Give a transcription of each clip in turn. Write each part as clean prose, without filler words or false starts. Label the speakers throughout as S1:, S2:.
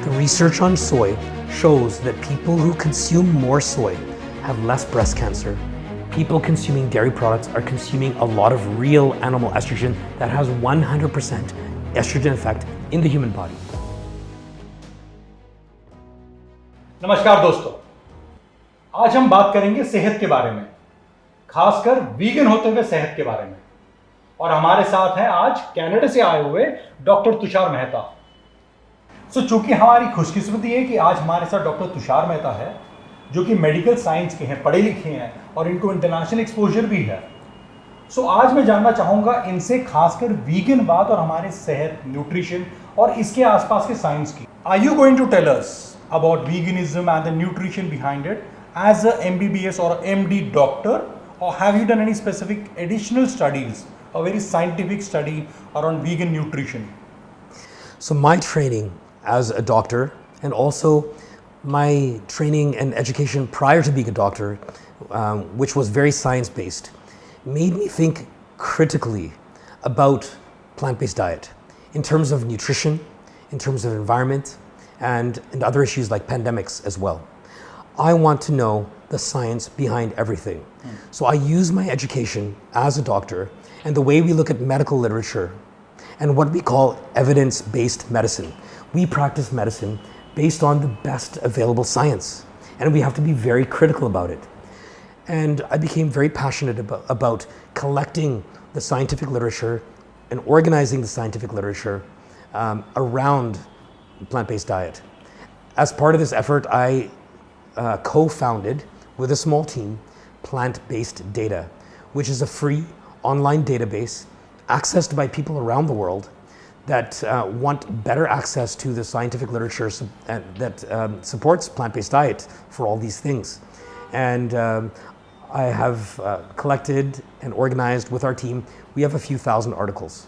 S1: The research on soy shows that people who consume more soy have less breast cancer. People consuming dairy products are consuming a lot of real animal estrogen that has 100% estrogen effect in the human body.
S2: नमस्कार दोस्तों, आज हम बात करेंगे सेहत के बारे में, खासकर वीगन होते हुए सेहत के बारे में। और हमारे साथ हैं आज कनाडा से आए हुए डॉक्टर तुषार मेहता। चूंकि हमारी खुशकिस्मती है कि आज हमारे साथ डॉक्टर तुषार मेहता है, जो कि मेडिकल साइंस के हैं, पढ़े लिखे हैं और इनको इंटरनेशनल एक्सपोजर भी है। आज मैं जानना चाहूँगा इनसे खासकर वीगन बात और हमारे सेहत, न्यूट्रिशन और इसके आसपास के साइंस की। Are you going to tell us about veganism and the nutrition behind it as a MBBS or MD doctor, or have you done any specific additional studies, a very scientific study around vegan nutrition?
S1: So my training as a doctor and also my training and education prior to being a doctor, which was very science-based, made me think critically about plant-based diet in terms of nutrition, in terms of environment, and other issues like pandemics as well. I want to know the science behind everything. So I use my education as a doctor and the way we look at medical literature and what we call evidence-based medicine. We practice medicine based on the best available science, and we have to be very critical about it. And I became very passionate about collecting the scientific literature and organizing the scientific literature around plant-based diet. As part of this effort, I co-founded with a small team Plant-Based Data, which is a free online database accessed by people around the world that want better access to the scientific literature that supports plant-based diet for all these things. And I have collected and organized with our team, we have a few thousand articles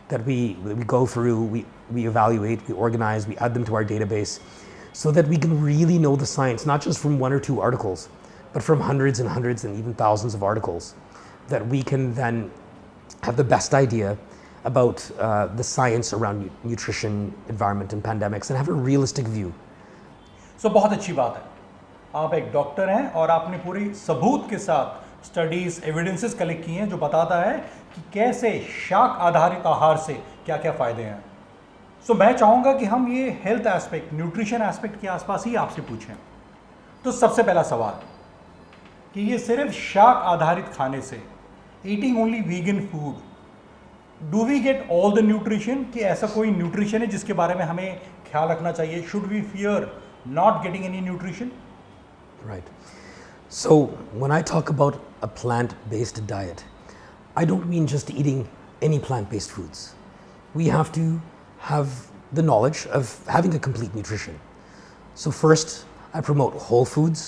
S1: that we go through, we evaluate, we organize, we add them to our database so that we can really know the science, not just from one or two articles, but from hundreds and hundreds and even thousands of articles, that we can then have the best idea about the science around nutrition, environment, and pandemics, and have a realistic view.
S2: बहुत अच्छी बात है, आप एक doctor हैं और आपने पूरी सबूत के साथ स्टडीज, एविडेंसेस कलेक्ट किए हैं जो बताता है कि कैसे शाक आधारित आहार से क्या क्या फायदे हैं। मैं चाहूँगा कि हम ये हेल्थ एस्पेक्ट, न्यूट्रिशन एस्पेक्ट के आसपास ही आपसे पूछें। तो सबसे पहला सवाल कि ये सिर्फ शाक आधारित खाने से, eating only vegan food, do we get all the nutrition, कि ऐसा कोई न्यूट्रिशन है जिसके बारे में हमें ख्याल रखना चाहिए? Should we fear not getting any nutrition?
S1: Right. So when I talk about a plant-based diet, I don't mean just eating any plant-based foods. We have to have the knowledge of having a complete nutrition. So first, I promote whole foods,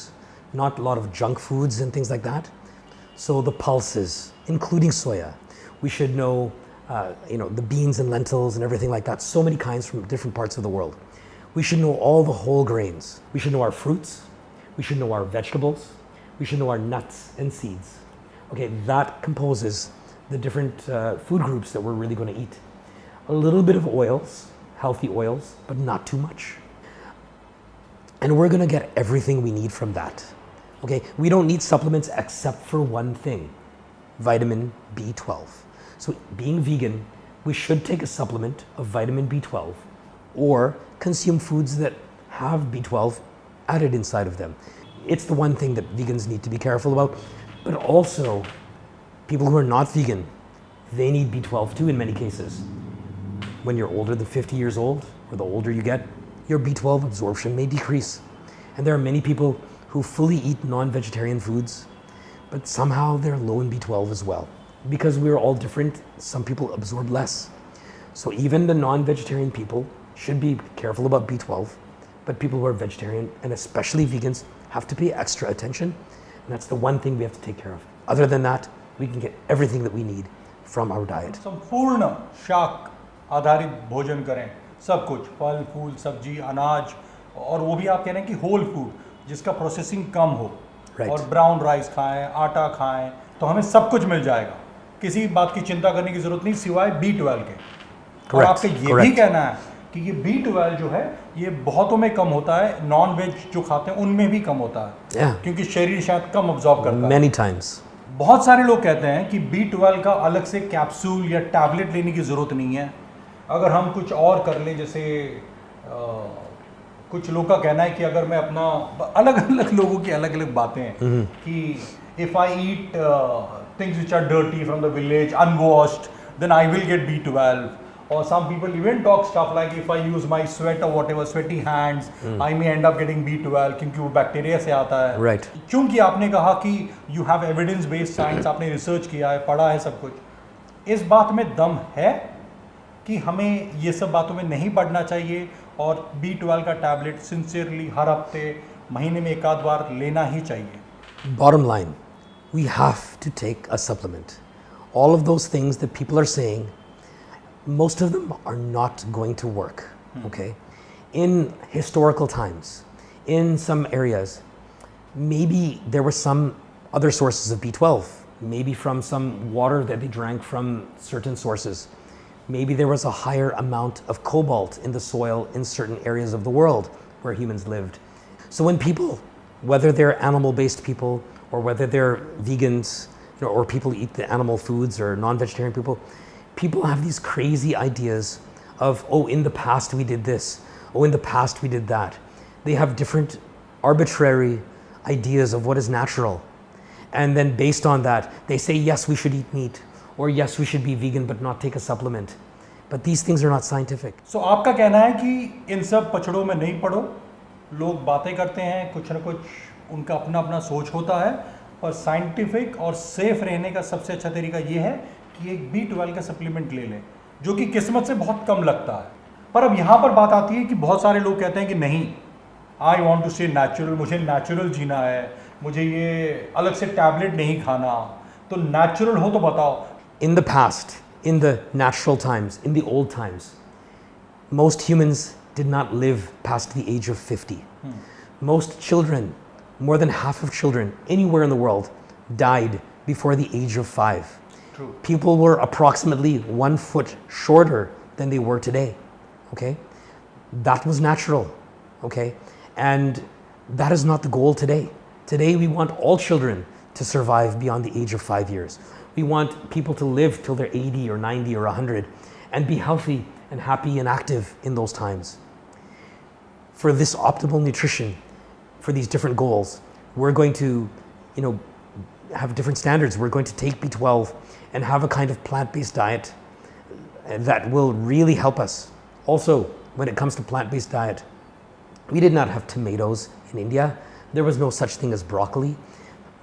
S1: not a lot of junk foods and things like that. So the pulses, including soya. We should know, the beans and lentils and everything like that. So many kinds from different parts of the world. We should know all the whole grains. We should know our fruits. We should know our vegetables. We should know our nuts and seeds. Okay, that composes the different food groups that we're really going to eat. A little bit of oils, healthy oils, but not too much. And we're going to get everything we need from that. Okay, we don't need supplements except for one thing, vitamin B12. So being vegan, we should take a supplement of vitamin B12 or consume foods that have B12 added inside of them. It's the one thing that vegans need to be careful about, but also people who are not vegan, they need B12 too in many cases. When you're older than 50 years old, or the older you get, your B12 absorption may decrease. And there are many people who fully eat non-vegetarian foods, but somehow they're low in B12 as well. Because we're all different, some people absorb less. So even the non-vegetarian people should be careful about B12, but people who are vegetarian, and especially vegans, have to pay extra attention, and that's the one thing we have to take care of. Other than that, we can get everything that we need from our diet.
S2: संपूर्ण शाक आधारित भोजन करें, सब कुछ, फल, फूल, सब्जी, अनाज, और वो भी आप कह रहे हैं कि होल फूड जिसका प्रोसेसिंग कम हो, और ब्राउन राइस खाएं, आटा खाएं, तो हमें सब कुछ मिल जाएगा। किसी बात की चिंता करने की जरूरत नहीं सिवाय B12 के। और
S1: Correct,
S2: आपका ये भी
S1: correct.
S2: कहना है कि ये B12 जो है ये बहुतों में कम होता है, नॉन वेज जो खाते हैं उनमें भी कम होता है।
S1: Yeah.
S2: क्योंकि शरीर शायद कम अब्जॉर्ब करता है।
S1: Many times.
S2: बहुत सारे लोग कहते हैं कि B12 का अलग से कैप्सूल या टैबलेट लेने की ज़रूरत नहीं है, अगर हम कुछ और कर लें। जैसे कुछ लोग का कहना है कि अगर मैं अपना, अलग अलग लोगों की अलग अलग बातें हैं कि if I eat things which are dirty from the village unwashed then I will get B12. Or some people even talk stuff like if I use my sweat or whatever, sweaty hands, I may end up getting B12 क्योंकि वो bacteria से आता है।
S1: Right.
S2: क्योंकि आपने कहा कि you have evidence based science, आपने रिसर्च किया है, पढ़ा है सब कुछ, इस बात में दम है कि हमें ये सब बातों में नहीं पढ़ना चाहिए और B12 का टैबलेट सिंसियरली हर हफ्ते महीने में एक आध बार लेना ही चाहिए?
S1: Bottom line, we have to take a supplement. All of those things that people are saying, most of them are not going to work, okay? In historical times, in some areas, maybe there were some other sources of B12, maybe from some water that they drank from certain sources. Maybe there was a higher amount of cobalt in the soil in certain areas of the world where humans lived. So when people, whether they're animal-based people or whether they're vegans, or people eat the animal foods or non-vegetarian people have these crazy ideas of, oh, in the past we did this, oh, in the past we did that. They have different arbitrary ideas of what is natural. And then based on that, they say, yes, we should eat meat, or yes, we should be vegan but not take a supplement. But these things are not scientific.
S2: So आपका कहना है कि इन सब पचड़ों में नहीं पड़ो, लोग बातें करते हैं, कुछ ना कुछ उनका अपना अपना सोच होता है, और साइंटिफिक और सेफ रहने का सबसे अच्छा तरीका ये है कि एक B12 का सप्लीमेंट ले लें, जो कि किस्मत से बहुत कम लगता है। पर अब यहाँ पर बात आती है कि बहुत सारे लोग कहते हैं कि नहीं, I want to stay natural, मुझे नेचुरल जीना है, मुझे ये अलग से टैबलेट नहीं खाना, तो नेचुरल हो तो बताओ।
S1: In the past, in the natural times, in the old times, most humans did not live past the age of 50. Most children, more than half of children anywhere in the world, died before the age of 5.
S2: True.
S1: People were approximately 1 foot shorter than they were today, okay? That was natural, okay? And that is not the goal today. Today we want all children to survive beyond the age of 5 years. We want people to live till they're 80 or 90 or 100 and be healthy and happy and active in those times. For this optimal nutrition, for these different goals, we're going to, have different standards. We're going to take B12 and have a kind of plant-based diet that will really help us. Also, when it comes to plant-based diet, we did not have tomatoes in India. There was no such thing as broccoli.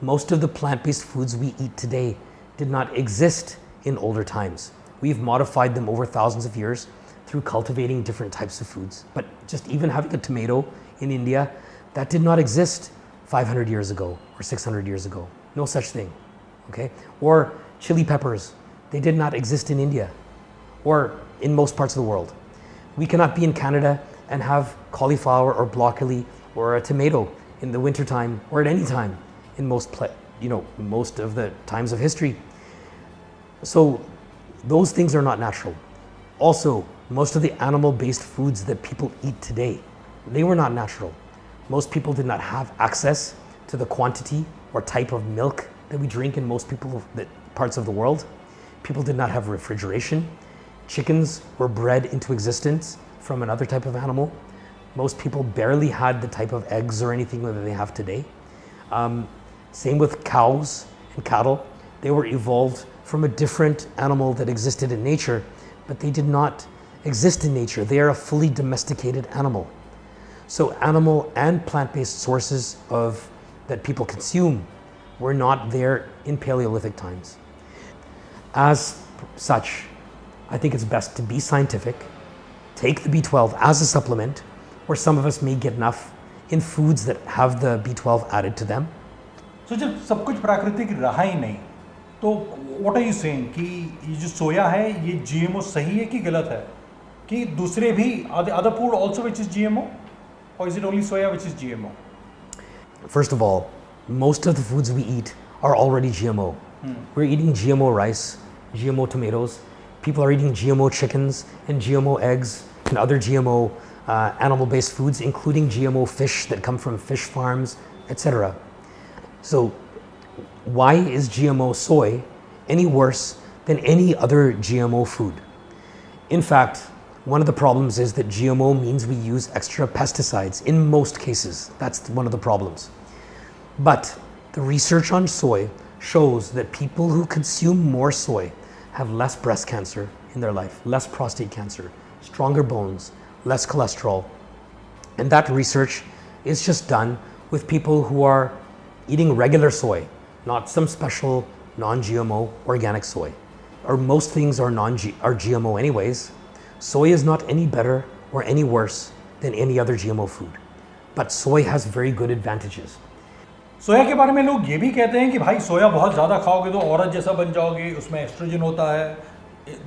S1: Most of the plant-based foods we eat today did not exist in older times. We've modified them over thousands of years through cultivating different types of foods. But just even having a tomato in India, that did not exist 500 years ago or 600 years ago. No such thing, okay? Or chili peppers, they did not exist in India or in most parts of the world. We cannot be in Canada and have cauliflower or broccoli or a tomato in the wintertime or at any time in most of the times of history. So those things are not natural. Also, most of the animal-based foods that people eat today, they were not natural. Most people did not have access to the quantity or type of milk that we drink in most parts of the world. People did not have refrigeration. Chickens were bred into existence from another type of animal. Most people barely had the type of eggs or anything that they have today. Same with cows and cattle. They were evolved from a different animal that existed in nature, but they did not exist in nature. They are a fully domesticated animal. So animal and plant-based sources that people consume were not there in Paleolithic times. As such, I think it's best to be scientific, take the B12 as a supplement, or some of us may get enough in foods that have the B12 added to them.
S2: So जब सब कुछ प्राकृतिक रहा ही नहीं, तो what are you saying कि ये जो सोया है ये GMO सही है कि गलत है? कि दूसरे भी other food also which is GMO, or is it only soya which is GMO?
S1: First of all, most of the foods we eat are already GMO. We're eating GMO rice, GMO tomatoes. People are eating GMO chickens and GMO eggs and other GMO animal-based foods, including GMO fish that come from fish farms, etc. So why is GMO soy any worse than any other GMO food? In fact, one of the problems is that GMO means we use extra pesticides in most cases. That's one of the problems. But the research on soy shows that people who consume more soy have less breast cancer in their life, less prostate cancer, stronger bones, less cholesterol. And that research is just done with people who are eating regular soy, not some special non-GMO organic soy. Or most things are GMO anyways. Soy is not any better or any worse than any other GMO food. But soy has very good advantages.
S2: सोया के बारे में लोग ये भी कहते हैं कि भाई सोया बहुत ज़्यादा खाओगे तो औरत जैसा बन जाओगे, उसमें एस्ट्रोजन होता है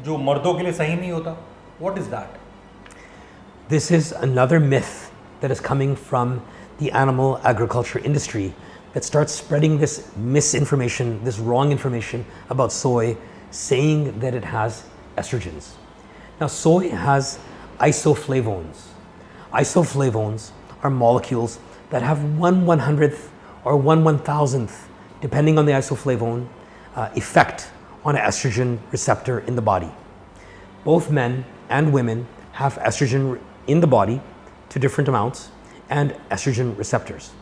S2: जो मर्दों के लिए सही नहीं होता. What is that?
S1: This is another myth that is coming from the animal agriculture industry that starts spreading this misinformation, this wrong information about soy, saying that it has estrogens. Now, soy has isoflavones. Isoflavones are molecules that have 1/100th or 1/1000th, depending on the isoflavone, effect on an estrogen receptor in the body. Both men and women have estrogen in the body to different amounts and estrogen receptors.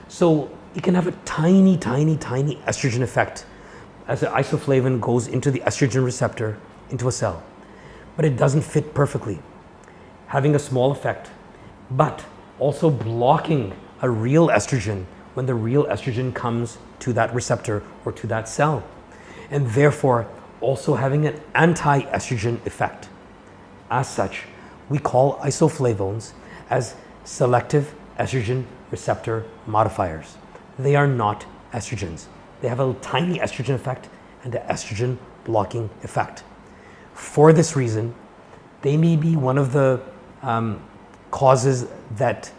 S1: So you can have a tiny, tiny, tiny estrogen effect as the isoflavone goes into the estrogen receptor into a cell. But it doesn't fit perfectly, having a small effect, but also blocking a real estrogen when the real estrogen comes to that receptor or to that cell, and therefore also having an anti-estrogen effect. As such, we call isoflavones as selective estrogen receptor modifiers. They are not estrogens. They have a tiny estrogen effect and an estrogen blocking effect. For this reason, they may be one of the causes that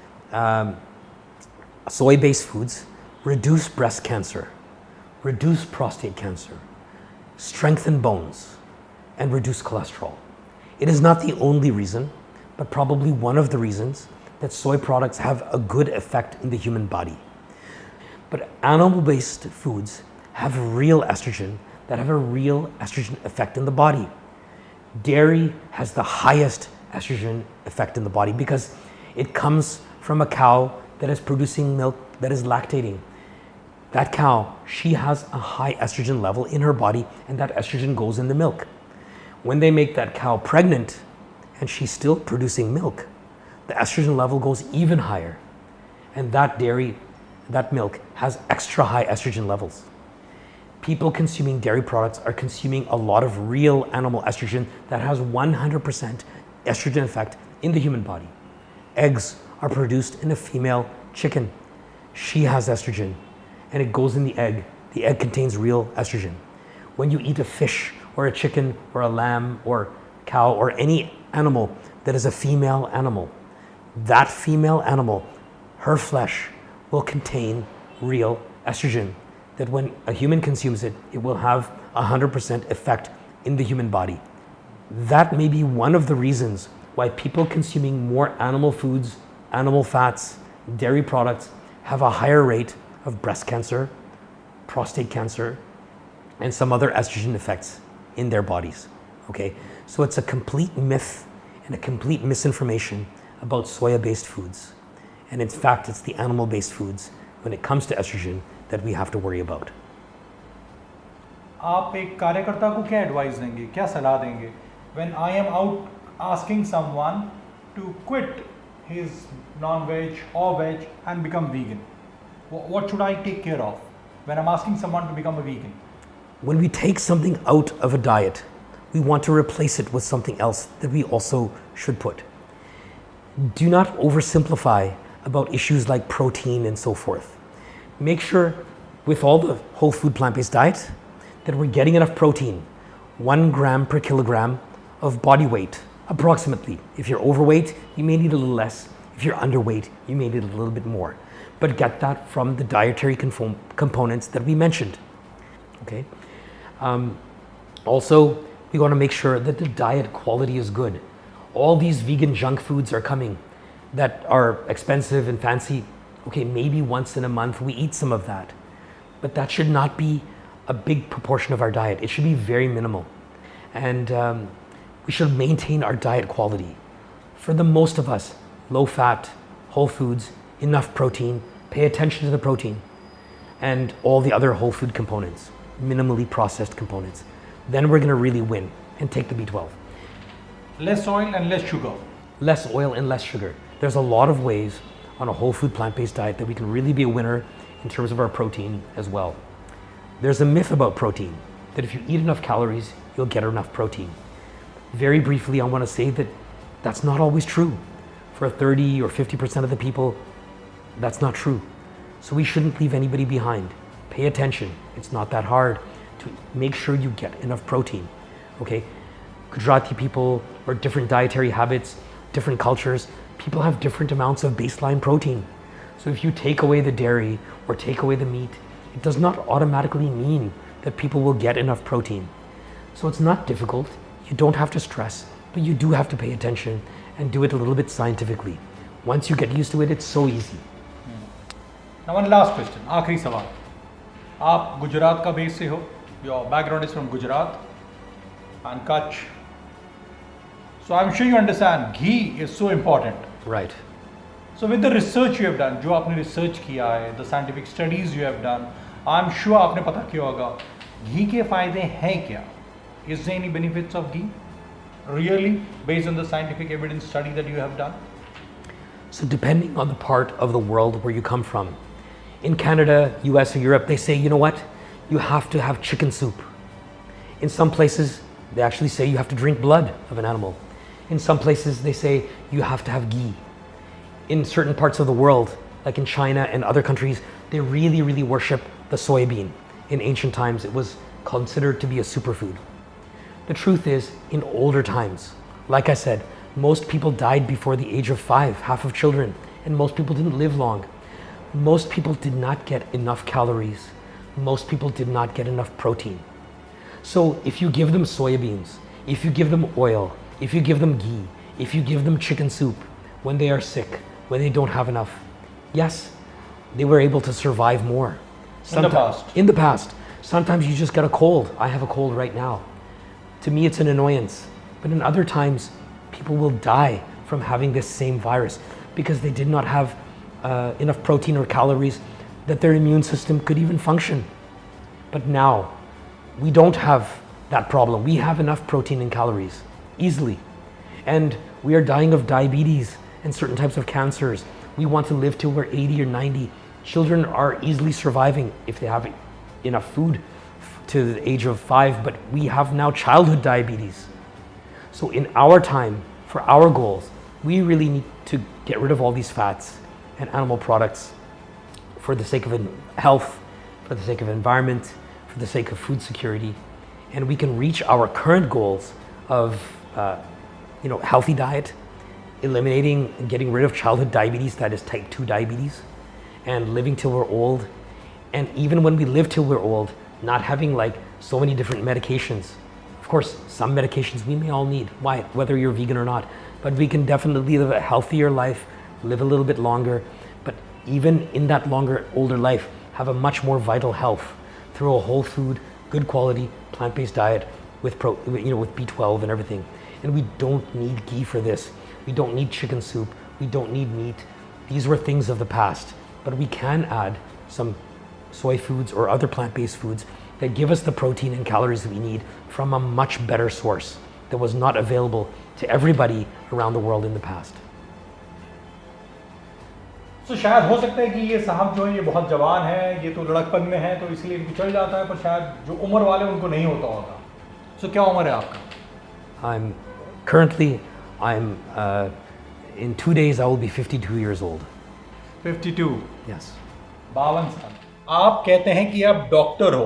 S1: soy-based foods reduce breast cancer, reduce prostate cancer, strengthen bones, and reduce cholesterol. It is not the only reason, but probably one of the reasons that soy products have a good effect in the human body. But animal-based foods have real estrogen that have a real estrogen effect in the body. Dairy has the highest estrogen effect in the body because it comes from a cow that is producing milk that is lactating. That cow, she has a high estrogen level in her body, and that estrogen goes in the milk. When they make that cow pregnant and she's still producing milk, the estrogen level goes even higher. And that dairy, that milk has extra high estrogen levels. People consuming dairy products are consuming a lot of real animal estrogen that has 100% estrogen effect in the human body. Eggs are produced in a female chicken. She has estrogen and it goes in the egg. The egg contains real estrogen. When you eat a fish or a chicken or a lamb or cow or any animal that is a female animal, that female animal, her flesh will contain real estrogen, that when a human consumes it, it will have 100% effect in the human body. That may be one of the reasons why people consuming more animal foods, animal fats, dairy products have a higher rate of breast cancer, prostate cancer, and some other estrogen effects in their bodies. Okay, so it's a complete myth and a complete misinformation about soya-based foods. And in fact, it's the animal-based foods when it comes to estrogen that we have to worry about.
S2: आप एक कार्यकर्ता को क्या advice देंगे, क्या सलाह देंगे? When I am out asking someone to quit his non-veg or veg and become vegan, what should I take care of when I'm asking someone to become a vegan?
S1: When we take something out of a diet, we want to replace it with something else that we also should put. Do not oversimplify about issues like protein and so forth. Make sure with all the whole food plant-based diet that we're getting enough protein, 1 gram per kilogram of body weight, approximately. If you're overweight, you may need a little less. If you're underweight, you may need a little bit more. But get that from the dietary components that we mentioned. Okay. Also, we want to make sure that the diet quality is good. All these vegan junk foods are coming that are expensive and fancy. Okay, maybe once in a month we eat some of that, but that should not be a big proportion of our diet. It should be very minimal. And we should maintain our diet quality. For the most of us, low fat, whole foods, enough protein, pay attention to the protein, and all the other whole food components, minimally processed components. Then we're gonna really win and take the B12.
S2: Less oil and less sugar.
S1: Less oil and less sugar. There's a lot of ways on a whole food plant-based diet that we can really be a winner in terms of our protein as well. There's a myth about protein, that if you eat enough calories, you'll get enough protein. Very briefly, I want to say that that's not always true. For 30 or 50% of the people, that's not true. So we shouldn't leave anybody behind. Pay attention. It's not that hard to make sure you get enough protein, okay? Gujarati people or different dietary habits, different cultures, people have different amounts of baseline protein. So if you take away the dairy or take away the meat, it does not automatically mean that people will get enough protein. So it's not difficult. You don't have to stress, but you do have to pay attention and do it a little bit scientifically. Once you get used to it, it's so easy.
S2: Now one last question, आखिरी सवाल. आप गुजरात का base से हो. Your background is from Gujarat and Kutch. So I'm sure you understand ghee is so important.
S1: Right.
S2: So with the research you have done, जो आपने research किया है, the scientific studies you have done, I'm sure आपने पता किया होगा घी के फायदे हैं क्या? Is there any benefits of ghee? Really, based on the scientific evidence study that you have done?
S1: So depending on the part of the world where you come from, in Canada, US, or Europe, they say, you know what? You have to have chicken soup. In some places, they actually say you have to drink blood of an animal. In some places, they say you have to have ghee. In certain parts of the world, like in China and other countries, they really, really worship the soybean. In ancient times, it was considered to be a superfood. The truth is, in older times, like I said, most people died before the age of 5, half of children, and most people didn't live long. Most people did not get enough calories. Most people did not get enough protein. So if you give them soybeans, if you give them oil, if you give them ghee, if you give them chicken soup, when they are sick, when they don't have enough, yes, they were able to survive more.
S2: In the past.
S1: In the past. Sometimes you just get a cold. I have a cold right now. To me, it's an annoyance. But in other times, people will die from having this same virus because they did not have enough protein or calories that their immune system could even function. But now, we don't have that problem. We have enough protein and calories, easily. And we are dying of diabetes and certain types of cancers. We want to live till we're 80 or 90. Children are easily surviving if they have enough food to the age of 5, but we have now childhood diabetes. So in our time, for our goals, we really need to get rid of all these fats and animal products for the sake of health, for the sake of environment, for the sake of food security. And we can reach our current goals of healthy diet, eliminating and getting rid of childhood diabetes, that is type 2 diabetes, and living till we're old. And even when we live till we're old, not having like so many different medications. Of course, some medications we may all need, whether you're vegan or not, but we can definitely live a healthier life, live a little bit longer, but even in that longer, older life, have a much more vital health through a whole food, good quality, plant-based diet with B12 and everything. And we don't need ghee for this. We don't need chicken soup. We don't need meat. These were things of the past, but we can add some soy foods or other plant-based foods that give us the protein and calories that we need from a much better source that was not available to everybody around the world in the past.
S2: So शायद हो सकता है कि ये साहब जो है ये बहुत जवान है, ये तो लड़कपन में है तो इसलिए इनको चल जाता है, पर शायद जो उम्र वाले उनको नहीं होता होगा. So क्या उम्र है आपका?
S1: In 2 days I will be 52 years old.
S2: 52.
S1: Yes.
S2: 52 साल. आप कहते हैं कि आप डॉक्टर हो,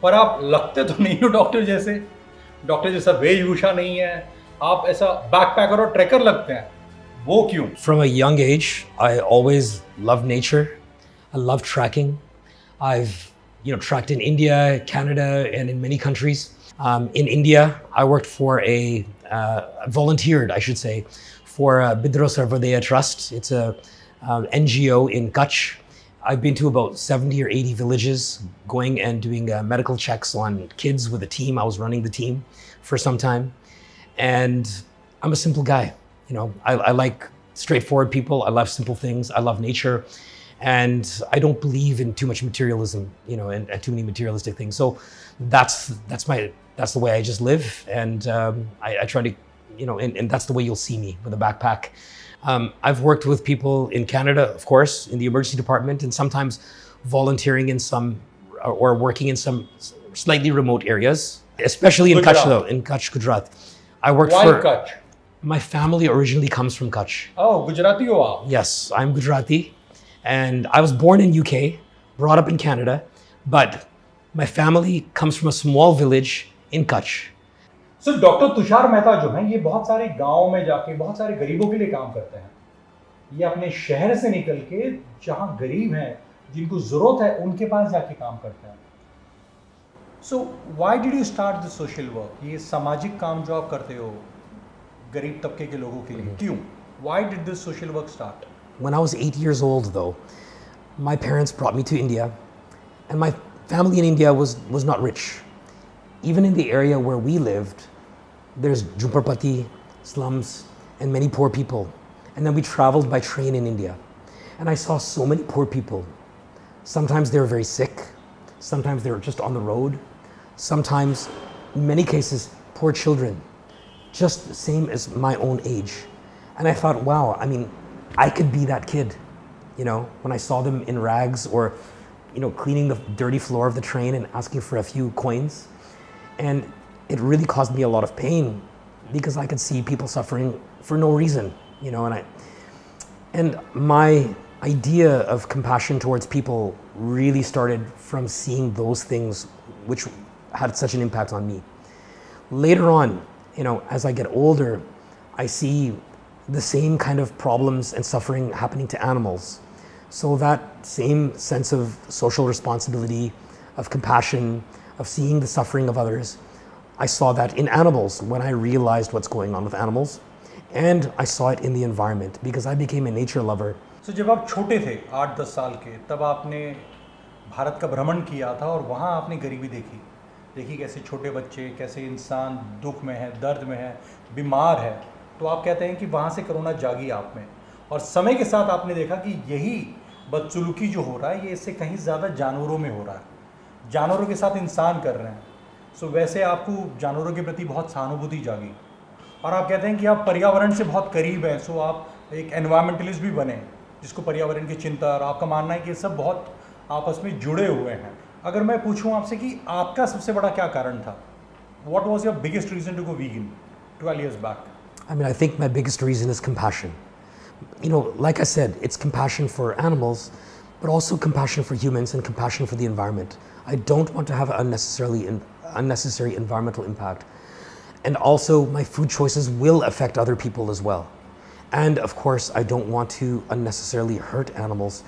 S2: पर आप लगते तो नहीं हो डॉक्टर जैसे. डॉक्टर जैसा वेशभूषा नहीं है, आप ऐसा बैकपैकर और ट्रैकर लगते हैं. वो क्यों?
S1: From a young age, I always loved nature. I love tracking. I've tracked in India, Canada, and in many countries. In India, I worked for volunteered, I should say, for Bidro Sarvodaya Trust. It's a NGO in Kutch. I've been to about 70 or 80 villages, going and doing medical checks on kids with a team. I was running the team for some time. And I'm a simple guy. You know, I like straightforward people. I love simple things. I love nature. And I don't believe in too much materialism, you know, and too many materialistic things. So that's the way I just live. And I try to, you know, and that's the way you'll see me with a backpack. I've worked with people in Canada, of course, in the emergency department, and sometimes volunteering in some, or working in some slightly remote areas, especially in Kutch, though, in Kutch, Gujarat. I worked
S2: Why
S1: for...
S2: Kutch?
S1: My family originally comes from Kutch.
S2: Oh, Gujarati ho aap?
S1: Yes, I'm Gujarati, and I was born in UK, brought up in Canada, but my family comes from a small village in Kutch.
S2: Sir doctor Tushar Mehta जो हैं ये बहुत सारे गांव में जाके बहुत सारे गरीबों के लिए काम करते हैं. ये अपने शहर से निकल के जहां गरीब हैं, जिनको जरूरत है, उनके पास जाके काम करते हैं. So why did you start the social work? ये सामाजिक काम जो आप करते हो गरीब तबके के लोगों के लिए, क्यों? Why did this social work start?
S1: When I was 8 years old, though, my parents brought me to India, and my family in India was not rich. Even in the area where we lived, there's Jhumparpati, slums, and many poor people. And then we traveled by train in India. And I saw so many poor people. Sometimes they were very sick. Sometimes they were just on the road. Sometimes, in many cases, poor children, just the same as my own age. And I thought, wow, I mean, I could be that kid, you know, when I saw them in rags or, you know, cleaning the dirty floor of the train and asking for a few coins. And it really caused me a lot of pain because I could see people suffering for no reason, you know, and my idea of compassion towards people really started from seeing those things which had such an impact on me. Later on, you know, as I get older, I see the same kind of problems and suffering happening to animals. So that same sense of social responsibility, of compassion, of seeing the suffering of others, I saw that in animals when I realized what's going on with animals, and I saw it in the environment because I became a nature lover.
S2: So जब आप छोटे थे 8-10 साल के, तब आपने भारत का भ्रमण किया था और वहाँ आपने गरीबी देखी कैसे छोटे बच्चे, कैसे इंसान दुख में है, दर्द में है, बीमार है. तो आप कहते हैं कि वहाँ से करुणा जागी आप में, और समय के साथ आपने देखा कि यही बदसलूकी जो हो रहा है ये इससे कहीं ज़्यादा जानवरों में हो रहा है, जानवरों के साथ इंसान कर रहे हैं. सो वैसे आपको जानवरों के प्रति बहुत सहानुभूति जागी, और आप कहते हैं कि आप पर्यावरण से बहुत करीब हैं. सो आप एक एनवायरमेंटलिस्ट भी बने जिसको पर्यावरण की चिंता, और आपका मानना है कि ये सब बहुत आपस में जुड़े हुए हैं. अगर मैं पूछूं आपसे कि आपका सबसे बड़ा क्या कारण था? What was your biggest reason to go vegan 12 years back?
S1: I mean, I think my biggest reason is compassion. You know, like I said, it's compassion for animals, but also compassion for humans and compassion for the environment. I don't want to have unnecessary environmental impact. And also, my food choices will affect other people as well. And of course, I don't want to unnecessarily hurt animals,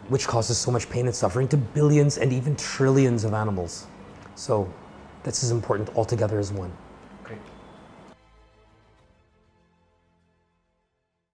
S1: which causes so much pain and suffering to billions and even trillions of animals. So, this is important altogether as one.